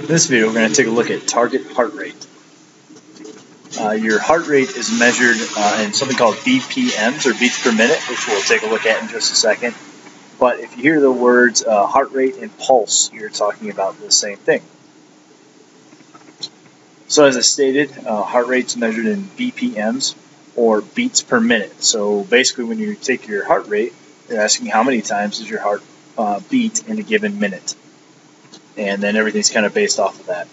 In this video, we're going to take a look at target heart rate. Your heart rate is measured in something called BPMs, or beats per minute, which we'll take a look at in just a second. But if you hear the words heart rate and pulse, you're talking about the same thing. So as I stated, heart rate's measured in BPMs, or beats per minute. So basically when you take your heart rate, you're asking how many times does your heart beat in a given minute. And then everything's kind of based off of that.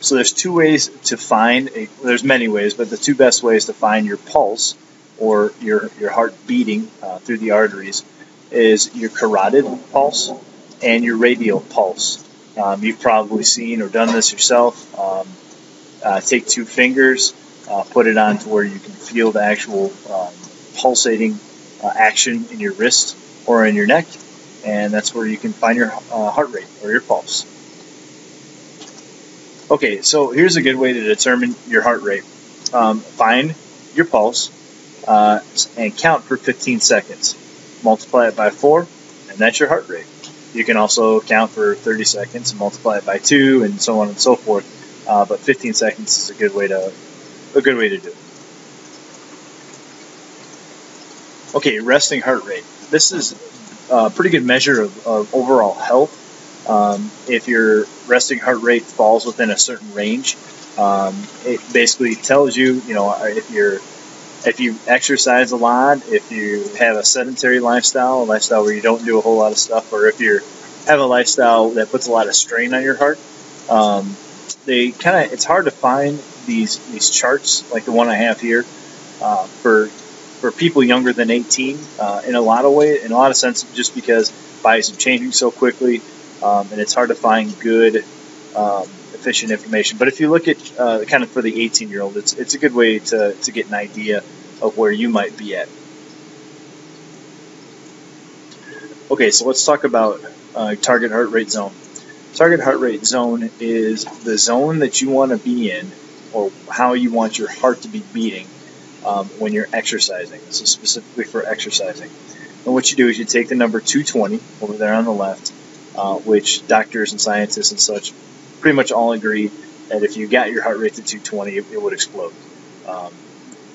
So there's two ways to find, there's many ways, but the two best ways to find your pulse, or your heart beating through the arteries, is your carotid pulse and your radial pulse. You've probably seen or done this yourself. Take two fingers, put it on to where you can feel the actual pulsating action in your wrist or in your neck, and that's where you can find your heart rate or your pulse. Okay, so here's a good way to determine your heart rate. Find your pulse and count for 15 seconds. Multiply it by 4, and that's your heart rate. You can also count for 30 seconds and multiply it by 2, and so on and so forth. But 15 seconds is a good way to do it. Okay, resting heart rate. This is a pretty good measure of overall health. If your resting heart rate falls within a certain range, it basically tells you, if you exercise a lot, if you have a sedentary lifestyle, a lifestyle where you don't do a whole lot of stuff, or if you have a lifestyle that puts a lot of strain on your heart. It's hard to find these charts like the one I have here for people younger than 18 in a lot of sense, just because bodies are changing so quickly, and it's hard to find good efficient information. But if you look at kind of for the 18-year-old, it's a good way to get an idea of where you might be at. Okay, so let's talk about target heart rate zone. Target heart rate zone is the zone that you want to be in, or how you want your heart to be beating when you're exercising. This is specifically for exercising. And what you do is you take the number 220 over there on the left, which doctors and scientists and such pretty much all agree that if you got your heart rate to 220, it would explode.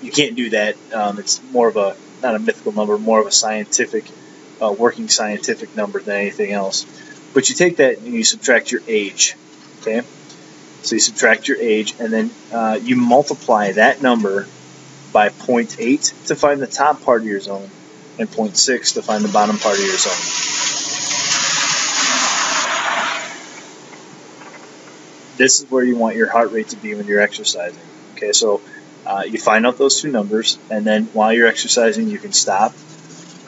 You can't do that. It's more of not a mythical number, more of a scientific, working scientific number than anything else. But you take that and you subtract your age. Okay? So you subtract your age, and then you multiply that number by 0.8 to find the top part of your zone, and 0.6 to find the bottom part of your zone. This is where you want your heart rate to be when you're exercising. Okay, so you find out those two numbers, and then while you're exercising, you can stop,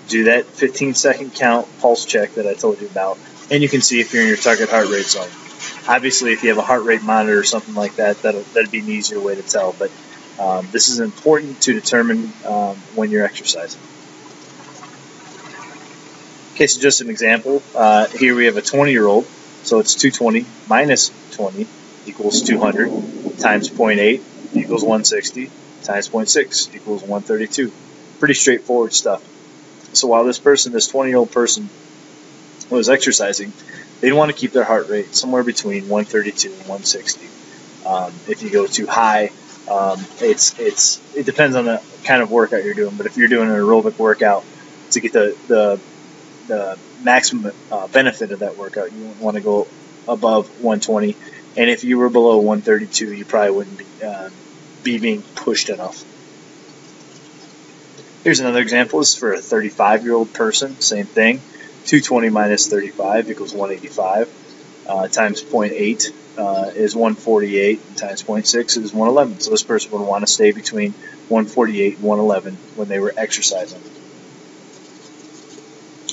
do that 15-second count pulse check that I told you about, and you can see if you're in your target heart rate zone. Obviously, if you have a heart rate monitor or something like that, that'd be an easier way to tell. But this is important to determine when you're exercising. Okay, so just an example. Here we have a 20-year-old. So it's 220 minus 20 equals 200 times 0.8 equals 160 times 0.6 equals 132. Pretty straightforward stuff. So while this 20-year-old person was exercising, they'd want to keep their heart rate somewhere between 132 and 160. If you go too high, it depends on the kind of workout you're doing. But if you're doing an aerobic workout to get the maximum benefit of that workout, you wouldn't want to go above 120. And if you were below 132, you probably wouldn't be being pushed enough. Here's another example. This is for a 35-year-old person. Same thing. 220 minus 35 equals 185. Times 0.8 is 148. Times 0.6 is 111. So this person would want to stay between 148 and 111 when they were exercising.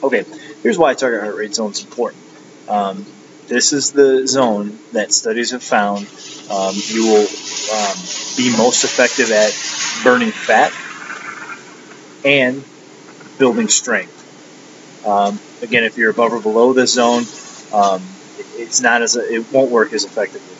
Okay, here's why target heart rate zone is important. This is the zone that studies have found you will be most effective at burning fat and building strength. Again, if you're above or below this zone, it won't work as effectively.